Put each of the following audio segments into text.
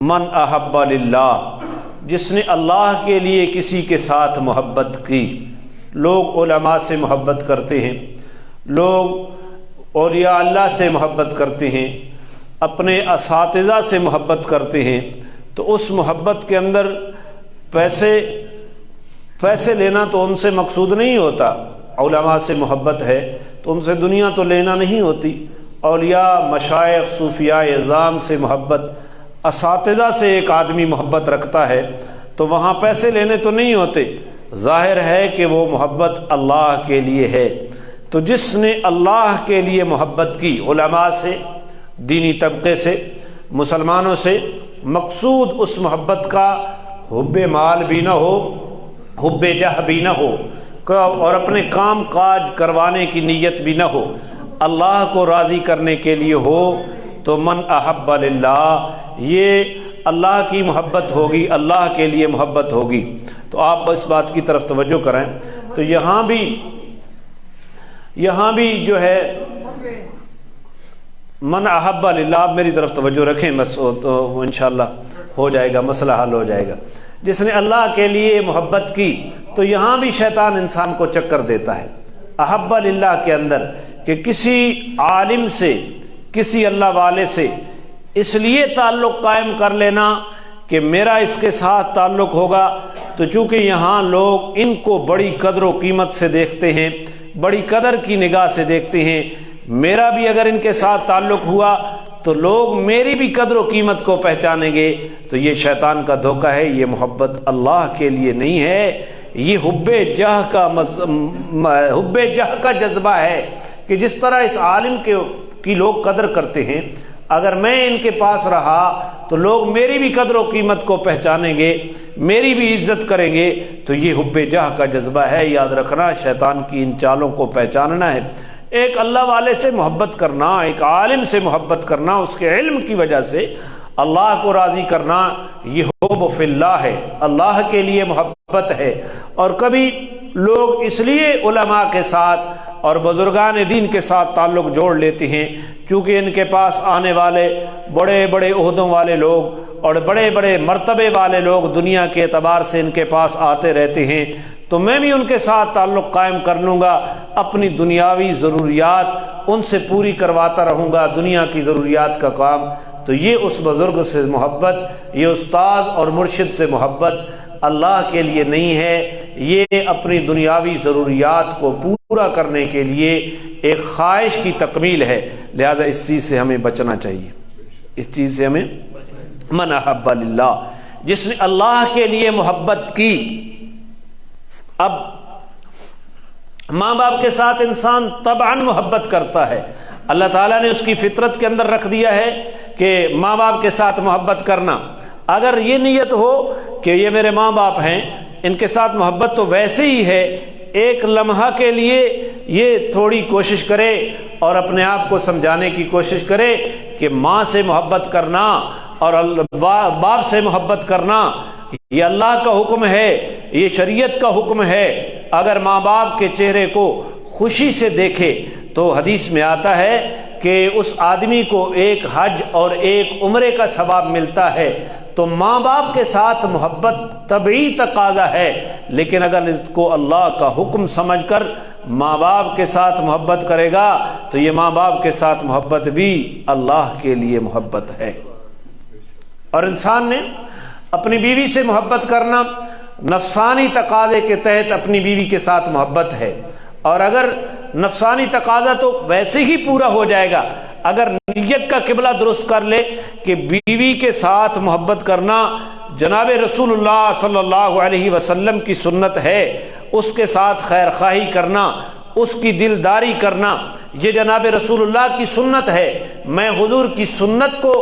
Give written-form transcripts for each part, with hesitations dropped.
من احب للہ، جس نے اللہ کے لیے کسی کے ساتھ محبت کی۔ لوگ علماء سے محبت کرتے ہیں، لوگ اولیاء اللہ سے محبت کرتے ہیں، اپنے اساتذہ سے محبت کرتے ہیں، تو اس محبت کے اندر پیسے لینا تو ان سے مقصود نہیں ہوتا۔ علماء سے محبت ہے تو ان سے دنیا تو لینا نہیں ہوتی۔ اولیاء، مشائخ، صوفیاء اعظام سے محبت، اساتذہ سے ایک آدمی محبت رکھتا ہے تو وہاں پیسے لینے تو نہیں ہوتے، ظاہر ہے کہ وہ محبت اللہ کے لیے ہے۔ تو جس نے اللہ کے لیے محبت کی، علماء سے، دینی طبقے سے، مسلمانوں سے، مقصود اس محبت کا حب مال بھی نہ ہو، حب جاہ بھی نہ ہو، اور اپنے کام کاج کروانے کی نیت بھی نہ ہو، اللہ کو راضی کرنے کے لیے ہو، تو من احب للہ، یہ اللہ کی محبت ہوگی، اللہ کے لیے محبت ہوگی۔ تو آپ اس بات کی طرف توجہ کریں تو یہاں بھی جو ہے من احب للہ، آپ میری طرف توجہ رکھیں بس، تو انشاءاللہ ہو جائے گا، مسئلہ حل ہو جائے گا۔ جس نے اللہ کے لیے محبت کی تو یہاں بھی شیطان انسان کو چکر دیتا ہے احب للہ کے اندر، کہ کسی عالم سے، کسی اللہ والے سے اس لیے تعلق قائم کر لینا کہ میرا اس کے ساتھ تعلق ہوگا، تو چونکہ یہاں لوگ ان کو بڑی قدر و قیمت سے دیکھتے ہیں، بڑی قدر کی نگاہ سے دیکھتے ہیں، میرا بھی اگر ان کے ساتھ تعلق ہوا تو لوگ میری بھی قدر و قیمت کو پہچانیں گے، تو یہ شیطان کا دھوکہ ہے، یہ محبت اللہ کے لیے نہیں ہے، یہ حب جاہ کا جذبہ ہے، کہ جس طرح اس عالم کی لوگ قدر کرتے ہیں، اگر میں ان کے پاس رہا تو لوگ میری بھی قدر و قیمت کو پہچانیں گے، میری بھی عزت کریں گے، تو یہ حب جاہ کا جذبہ ہے۔ یاد رکھنا، شیطان کی ان چالوں کو پہچاننا ہے۔ ایک اللہ والے سے محبت کرنا، ایک عالم سے محبت کرنا، اس کے علم کی وجہ سے اللہ کو راضی کرنا، یہ حب فی اللہ ہے، اللہ کے لیے محبت ہے۔ اور کبھی لوگ اس لیے علماء کے ساتھ اور بزرگان دین کے ساتھ تعلق جوڑ لیتے ہیں چونکہ ان کے پاس آنے والے بڑے بڑے عہدوں والے لوگ اور بڑے بڑے مرتبے والے لوگ دنیا کے اعتبار سے ان کے پاس آتے رہتے ہیں، تو میں بھی ان کے ساتھ تعلق قائم کر لوں گا، اپنی دنیاوی ضروریات ان سے پوری کرواتا رہوں گا، دنیا کی ضروریات کا کام۔ تو یہ اس بزرگ سے محبت، یہ استاد اور مرشد سے محبت اللہ کے لیے نہیں ہے، یہ اپنی دنیاوی ضروریات کو پورا کرنے کے لیے ایک خواہش کی تکمیل ہے، لہذا اس چیز سے ہمیں بچنا چاہیے، اس چیز سے ہمیں۔ من احب للہ، جس نے اللہ کے لیے محبت کی۔ اب ماں باپ کے ساتھ انسان طبعاً محبت کرتا ہے، اللہ تعالیٰ نے اس کی فطرت کے اندر رکھ دیا ہے کہ ماں باپ کے ساتھ محبت کرنا۔ اگر یہ نیت ہو کہ یہ میرے ماں باپ ہیں، ان کے ساتھ محبت تو ویسے ہی ہے، ایک لمحہ کے لیے یہ تھوڑی کوشش کرے اور اپنے آپ کو سمجھانے کی کوشش کرے کہ ماں سے محبت کرنا اور باپ سے محبت کرنا یہ اللہ کا حکم ہے، یہ شریعت کا حکم ہے۔ اگر ماں باپ کے چہرے کو خوشی سے دیکھے تو حدیث میں آتا ہے کہ اس آدمی کو ایک حج اور ایک عمرے کا ثواب ملتا ہے۔ تو ماں باپ کے ساتھ محبت طبعی تقاضا ہے، لیکن اگر اس کو اللہ کا حکم سمجھ کر ماں باپ کے ساتھ محبت کرے گا تو یہ ماں باپ کے ساتھ محبت بھی اللہ کے لیے محبت ہے۔ اور انسان نے اپنی بیوی سے محبت کرنا نفسانی تقاضے کے تحت اپنی بیوی کے ساتھ محبت ہے، اور اگر نفسانی تقاضا تو ویسے ہی پورا ہو جائے گا اگر نیت کا قبلہ درست کر لے کہ بیوی کے ساتھ محبت کرنا جناب رسول اللہ صلی اللہ علیہ وسلم کی سنت ہے، اس کے ساتھ خیر خواہی کرنا، اس کی دلداری کرنا، یہ جناب رسول اللہ کی سنت ہے، میں حضور کی سنت کو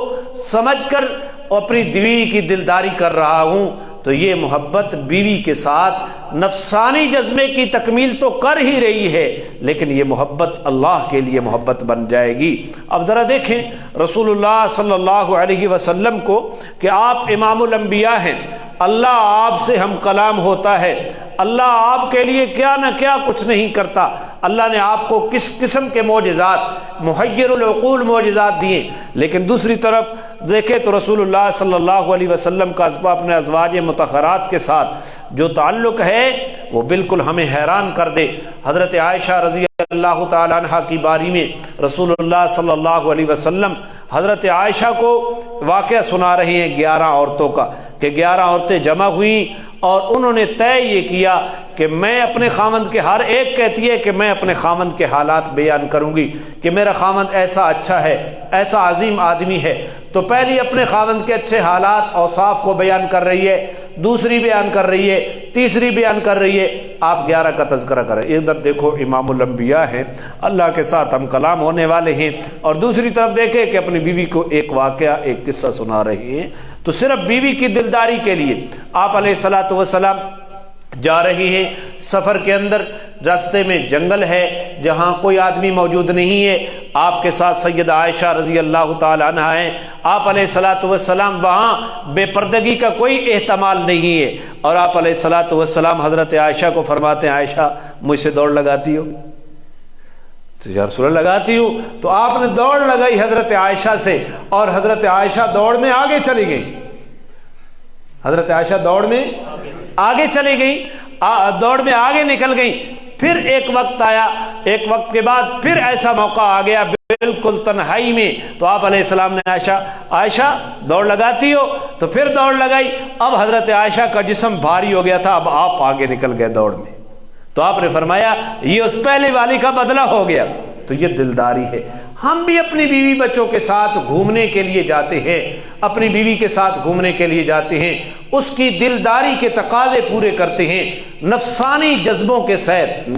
سمجھ کر اپنی بیوی کی دلداری کر رہا ہوں، تو یہ محبت بیوی کے ساتھ نفسانی جذبے کی تکمیل تو کر ہی رہی ہے، لیکن یہ محبت اللہ کے لیے محبت بن جائے گی۔ اب ذرا دیکھیں رسول اللہ صلی اللہ علیہ وسلم کو کہ آپ امام الانبیاء ہیں، اللہ آپ سے ہم کلام ہوتا ہے، اللہ آپ کے لیے کیا نہ کیا کچھ نہیں کرتا، اللہ نے آپ کو کس قسم کے معجزات، محیر العقول معجزات دیے، لیکن دوسری طرف دیکھے تو رسول اللہ صلی اللہ علیہ وسلم کا اپنے ازواج مطہرات کے ساتھ جو تعلق ہے وہ بالکل ہمیں حیران کر دے۔ حضرت عائشہ رضی اللہ تعالی عنہ کی باری میں رسول اللہ صلی اللہ علیہ وسلم حضرت عائشہ کو واقعہ سنا رہی ہیں 11 عورتوں کا، کہ 11 عورتیں جمع ہوئیں اور انہوں نے طے یہ کیا کہ میں اپنے خاوند کے، ہر ایک کہتی ہے کہ میں اپنے خاوند کے حالات بیان کروں گی کہ میرا خاوند ایسا اچھا ہے، ایسا عظیم آدمی ہے۔ تو پہلی اپنے خاوند کے اچھے حالات اوصاف کو بیان کر رہی ہے، دوسری بیان کر رہی ہے، تیسری بیان کر رہی ہے، آپ 11 کا تذکرہ کریں۔ ادھر دیکھو امام الانبیاء ہیں، اللہ کے ساتھ ہم کلام ہونے والے ہیں، اور دوسری طرف دیکھیں کہ اپنی بیوی کو ایک واقعہ، ایک قصہ سنا رہی ہیں۔ تو صرف بیوی کی دلداری کے لیے آپ علیہ الصلوۃ والسلام جا رہی ہیں۔ سفر کے اندر راستے میں جنگل ہے جہاں کوئی آدمی موجود نہیں ہے، آپ کے ساتھ سیدہ عائشہ رضی اللہ تعالی عنہا ہیں۔ آپ علیہ الصلوۃ والسلام وہاں بے پردگی کا کوئی احتمال نہیں ہے، اور آپ علیہ الصلوۃ والسلام حضرت عائشہ کو فرماتے ہیں عائشہ مجھ سے دوڑ لگاتی ہو؟ تو یا رسول اللہ لگاتی ہوں۔ تو آپ نے دوڑ لگائی حضرت عائشہ سے، اور حضرت عائشہ دوڑ میں آگے چلی گئی، حضرت عائشہ دوڑ میں آگے چلی گئی، دوڑ میں آگے نکل گئی۔ پھر ایک وقت آیا، ایک وقت کے بعد پھر ایسا موقع آ گیا بالکل تنہائی میں، تو آپ علیہ السلام نے عائشہ دوڑ لگاتی ہو؟ تو پھر دوڑ لگائی۔ اب حضرت عائشہ کا جسم بھاری ہو گیا تھا، اب آپ آگے نکل گئے دوڑ میں، تو آپ نے فرمایا یہ اس پہلے والی کا بدلہ ہو گیا۔ تو یہ دلداری ہے۔ ہم بھی اپنی بیوی بچوں کے ساتھ گھومنے کے لیے جاتے ہیں، اپنی بیوی کے ساتھ گھومنے کے لیے جاتے ہیں، اس کی دلداری کے تقاضے پورے کرتے ہیں، نفسانی جذبوں کے ساتھ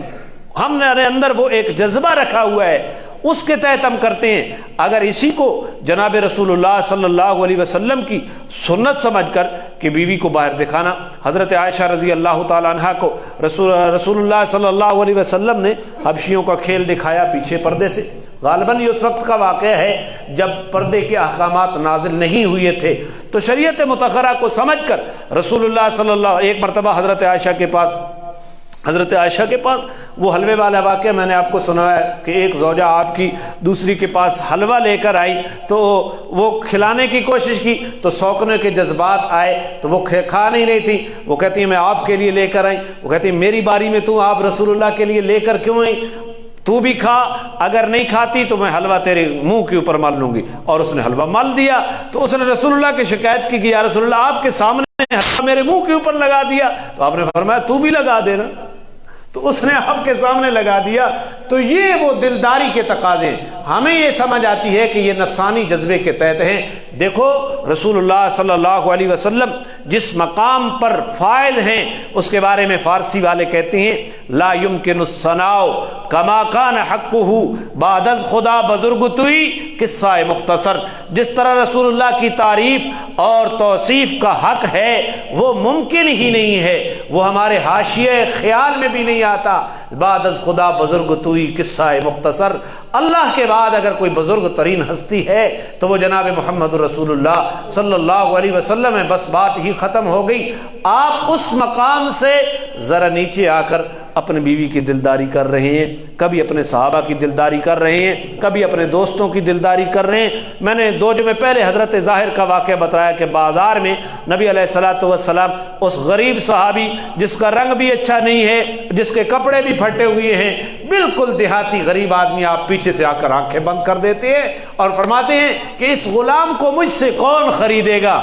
ہم نے اندر وہ ایک جذبہ رکھا ہوا ہے، اس کے تحت ہم کرتے ہیں۔ اگر اسی کو جناب رسول اللہ صلی اللہ علیہ وسلم کی سنت سمجھ کر کہ بیوی کو باہر دکھانا، حضرت عائشہ رضی اللہ تعالی عنہا کو رسول اللہ صلی اللہ علیہ وسلم نے حبشیوں کا کھیل دکھایا پیچھے پردے سے۔ غالباً یہ اس وقت کا واقعہ ہے جب پردے کے احکامات نازل نہیں ہوئے تھے، تو شریعت مطہرہ کو سمجھ کر رسول اللہ صلی اللہ، ایک مرتبہ حضرت عائشہ کے پاس وہ حلوے والا واقعہ میں نے آپ کو سنایا کہ ایک زوجہ آپ کی دوسری کے پاس حلوہ لے کر آئی، تو وہ کھلانے کی کوشش کی تو سوکنے کے جذبات آئے تو وہ کھا نہیں رہی تھی۔ وہ کہتی ہے میں آپ کے لیے لے کر آئی، وہ کہتی ہے میری باری میں تو آپ رسول اللہ کے لیے لے کر کیوں آئی؟ تو بھی کھا، اگر نہیں کھاتی تو میں حلوہ تیرے منہ کے اوپر مال لوں گی۔ اور اس نے حلوہ مال دیا، تو اس نے رسول اللہ کی شکایت کی کہ یا رسول اللہ آپ کے سامنے حلوہ میرے منہ کے اوپر لگا دیا، تو آپ نے فرمایا تو بھی لگا دینا، تو اس نے آپ کے سامنے لگا دیا۔ تو یہ وہ دلداری کے تقاضے، ہمیں یہ سمجھ آتی ہے کہ یہ نفسانی جذبے کے تحت ہیں۔ دیکھو رسول اللہ صلی اللہ علیہ وسلم جس مقام پر فائز ہیں اس کے بارے میں فارسی والے کہتے ہیں لا يمكن الثناء كما كان حقه بعد از خدا بزرگ توئی قصہ مختصر۔ جس طرح رسول اللہ کی تعریف اور توصیف کا حق ہے وہ ممکن ہی نہیں ہے، وہ ہمارے حاشیے خیال میں بھی نہیں آتا۔ بعد از خدا بزرگ توئی قصہ مختصر، اللہ کے بعد اگر کوئی بزرگ ترین ہستی ہے تو وہ جناب محمد رسول اللہ صلی اللہ علیہ وسلم ہے، بس بات ہی ختم ہو گئی۔ آپ اس مقام سے ذرا نیچے آ کر اپنے بیوی کی دلداری کر رہے ہیں، کبھی اپنے صحابہ کی دلداری کر رہے ہیں، کبھی اپنے دوستوں کی دلداری کر رہے ہیں۔ میں نے 2 جمعے پہلے حضرت ظاہر کا واقعہ بتایا کہ بازار میں نبی علیہ الصلوۃ والسلام اس غریب صحابی جس کا رنگ بھی اچھا نہیں ہے، جس کے کپڑے بھی پھٹے ہوئے ہیں، بالکل دیہاتی غریب آدمی، آپ پیچھے سے آ کر آنکھیں بند کر دیتے ہیں اور فرماتے ہیں کہ اس غلام کو مجھ سے کون خریدے گا۔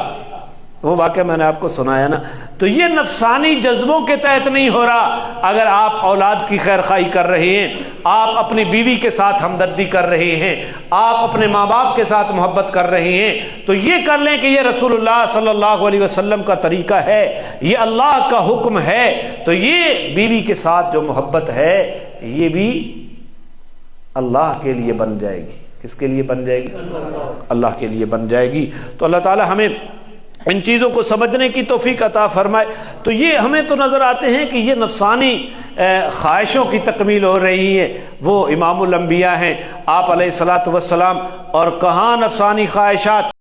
وہ واقعہ میں نے آپ کو سنایا نا۔ تو یہ نفسانی جذبوں کے تحت نہیں ہو رہا۔ اگر آپ اولاد کی خیر خواہی کر رہے ہیں، آپ اپنی بیوی کے ساتھ ہمدردی کر رہے ہیں، آپ اپنے ماں باپ کے ساتھ محبت کر رہے ہیں، تو یہ کر لیں کہ یہ رسول اللہ صلی اللہ علیہ وسلم کا طریقہ ہے، یہ اللہ کا حکم ہے۔ تو یہ بیوی کے ساتھ جو محبت ہے یہ بھی اللہ کے لیے بن جائے گی۔ کس کے لیے بن جائے گی؟ اللہ کے لیے بن جائے گی۔ تو اللہ تعالی ہمیں ان چیزوں کو سمجھنے کی توفیق عطا فرمائے۔ تو یہ ہمیں تو نظر آتے ہیں کہ یہ نفسانی خواہشوں کی تکمیل ہو رہی ہے۔ وہ امام الانبیاء ہیں آپ علیہ الصلوۃ والسلام، اور کہاں نفسانی خواہشات